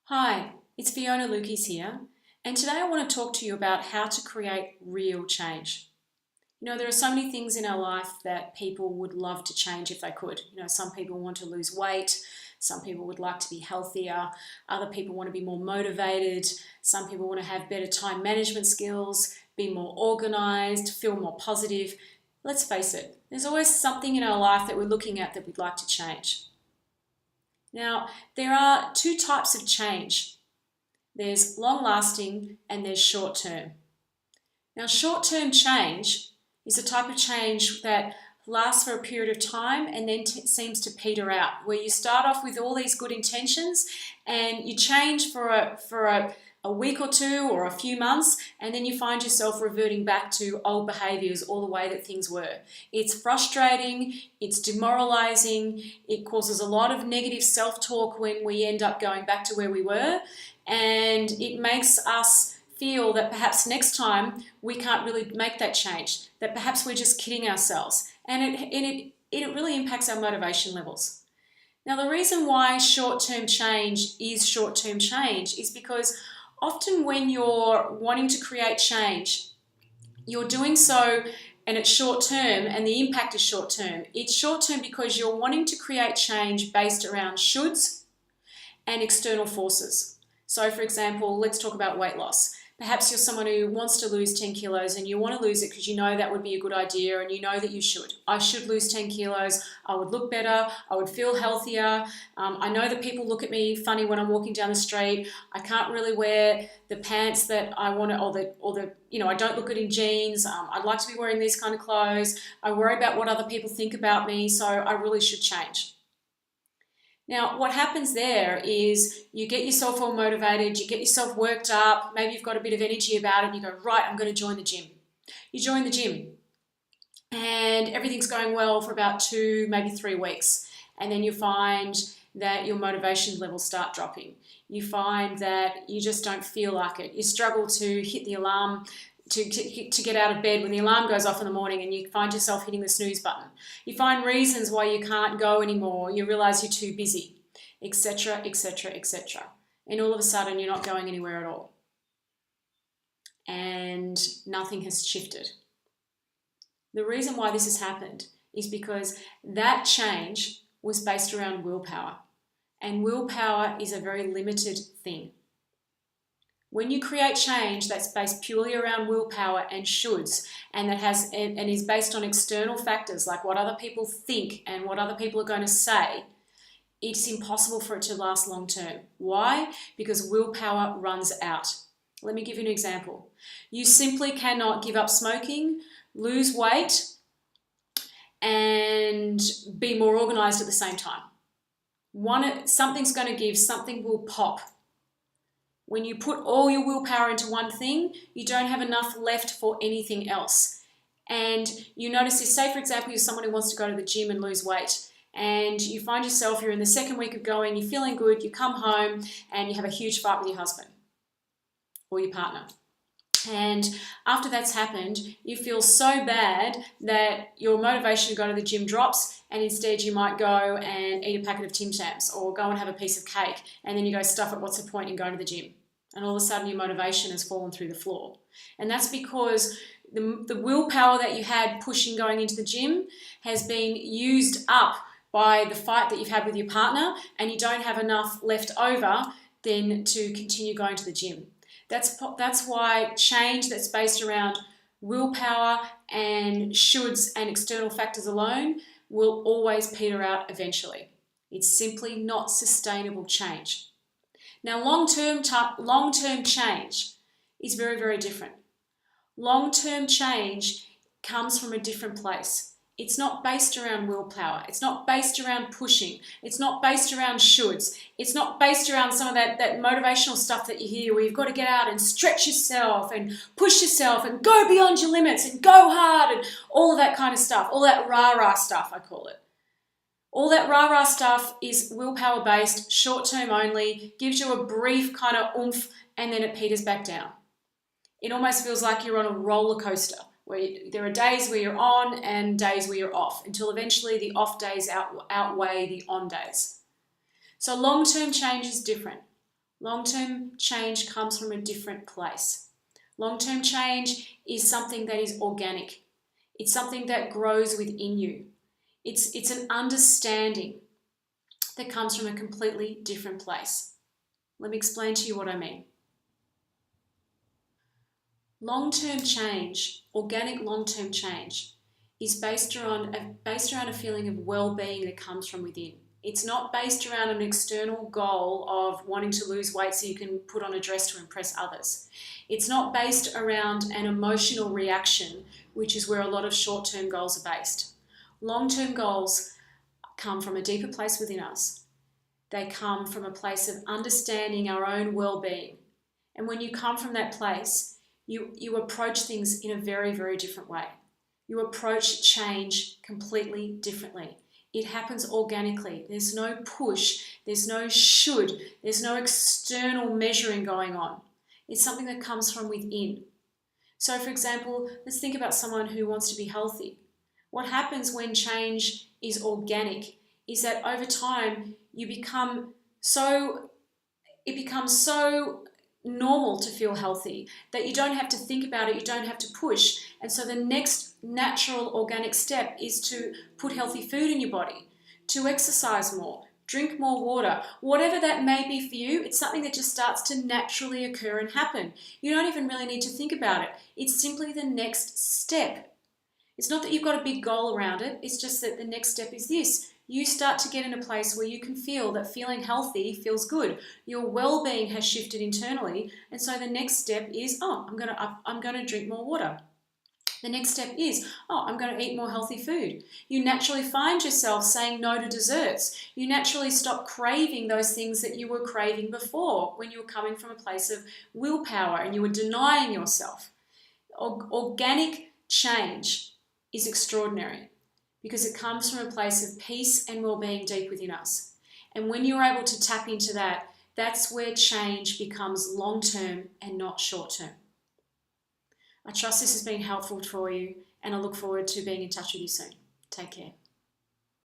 Hi, it's Fiona Lukes here, and today I want to talk to you about how to create real change. There are so many things in our life that people would love to change if they could. Some people want to lose weight, some people would like to be healthier, other people want to be more motivated, some people want to have better time management skills, be more organized, feel more positive. Let's face it, there's always something in our life that we're looking at that we'd like to change. Now, there are two types of change. There's long-lasting and there's short-term. Now, short-term change is a type of change that lasts for a period of time and then seems to peter out, where you start off with all these good intentions and you change for a week or two or a few months, and then you find yourself reverting back to old behaviours or the way that things were. It's frustrating, it's demoralising, it causes a lot of negative self-talk when we end up going back to where we were, and it makes us feel that perhaps next time we can't really make that change, that perhaps we're just kidding ourselves, and it really impacts our motivation levels. Now, the reason why short-term change is because often when you're wanting to create change, you're doing so and it's short-term and the impact is short-term. It's short-term because you're wanting to create change based around shoulds and external forces. So, for example, let's talk about weight loss. Perhaps you're someone who wants to lose 10 kilos and you want to lose it because you know that would be a good idea and you know that you should. I should lose 10 kilos. I would look better. I would feel healthier. I know that people look at me funny when I'm walking down the street. I can't really wear the pants that I want to, I don't look good in jeans. I'd like to be wearing these kind of clothes. I worry about what other people think about me, so I really should change. Now, what happens there is you get yourself all motivated, you get yourself worked up, maybe you've got a bit of energy about it, and you go, right, I'm going to join the gym. You join the gym, and everything's going well for about 2, maybe 3 weeks, and then you find that your motivation levels start dropping. You find that you just don't feel like it. You struggle to hit the alarm to get out of bed when the alarm goes off in the morning, and you find yourself hitting the snooze button. You find reasons why you can't go anymore. You realize you're too busy, etc., etc., etc. And all of a sudden you're not going anywhere at all. And nothing has shifted. The reason why this has happened is because that change was based around willpower. And willpower is a very limited thing. When you create change that's based purely around willpower and shoulds, and is based on external factors like what other people think and what other people are going to say, it's impossible for it to last long term. Why? Because willpower runs out. Let me give you an example. You simply cannot give up smoking, lose weight, and be more organized at the same time. Something's going to give, something will pop. When you put all your willpower into one thing, you don't have enough left for anything else. And you notice this, say for example, you're someone who wants to go to the gym and lose weight, and you find yourself, you're in the second week of going, you're feeling good, you come home and you have a huge fight with your husband or your partner. And after that's happened, you feel so bad that your motivation to go to the gym drops, and instead you might go and eat a packet of Tim Tams or go and have a piece of cake, and then you go, stuff it, what's the point in going to the gym? And all of a sudden your motivation has fallen through the floor. And that's because the willpower that you had pushing going into the gym has been used up by the fight that you've had with your partner, and you don't have enough left over then to continue going to the gym. That's why change that's based around willpower and shoulds and external factors alone will always peter out eventually. It's simply not sustainable change. Now, long-term change is very, very different. Long-term change comes from a different place. It's not based around willpower. It's not based around pushing. It's not based around shoulds. It's not based around some of that motivational stuff that you hear where you've got to get out and stretch yourself and push yourself and go beyond your limits and go hard and all of that kind of stuff, all that rah-rah stuff, I call it. All that rah-rah stuff is willpower based, short-term only, gives you a brief kind of oomph, and then it peters back down. It almost feels like you're on a roller coaster, where there are days where you're on and days where you're off, until eventually the off days outweigh the on days. So long-term change is different. Long-term change comes from a different place. Long-term change is something that is organic. It's something that grows within you. It's an understanding that comes from a completely different place. Let me explain to you what I mean. Long-term change, organic long-term change, is based around a feeling of well-being that comes from within. It's not based around an external goal of wanting to lose weight so you can put on a dress to impress others. It's not based around an emotional reaction, which is where a lot of short-term goals are based. Long-term goals come from a deeper place within us. They come from a place of understanding our own well-being. And when you come from that place, you approach things in a very, very different way. You approach change completely differently. It happens organically. There's no push, there's no should, there's no external measuring going on. It's something that comes from within. So for example, let's think about someone who wants to be healthy. What happens when change is organic is that over time it becomes so normal to feel healthy that you don't have to think about it, you don't have to push. And so the next natural organic step is to put healthy food in your body, to exercise more, drink more water, whatever that may be for you. It's something that just starts to naturally occur and happen. You don't even really need to think about it. It's simply the next step. It's not that you've got a big goal around it, it's just that the next step is this. You start to get in a place where you can feel that feeling healthy feels good. Your well-being has shifted internally, and so the next step is, I'm going to drink more water. The next step is, I'm going to eat more healthy food. You naturally find yourself saying no to desserts. You naturally stop craving those things that you were craving before when you were coming from a place of willpower and you were denying yourself. Organic change is extraordinary, because it comes from a place of peace and well-being deep within us. And when you're able to tap into that, that's where change becomes long-term and not short-term. I trust this has been helpful for you, and I look forward to being in touch with you soon. Take care.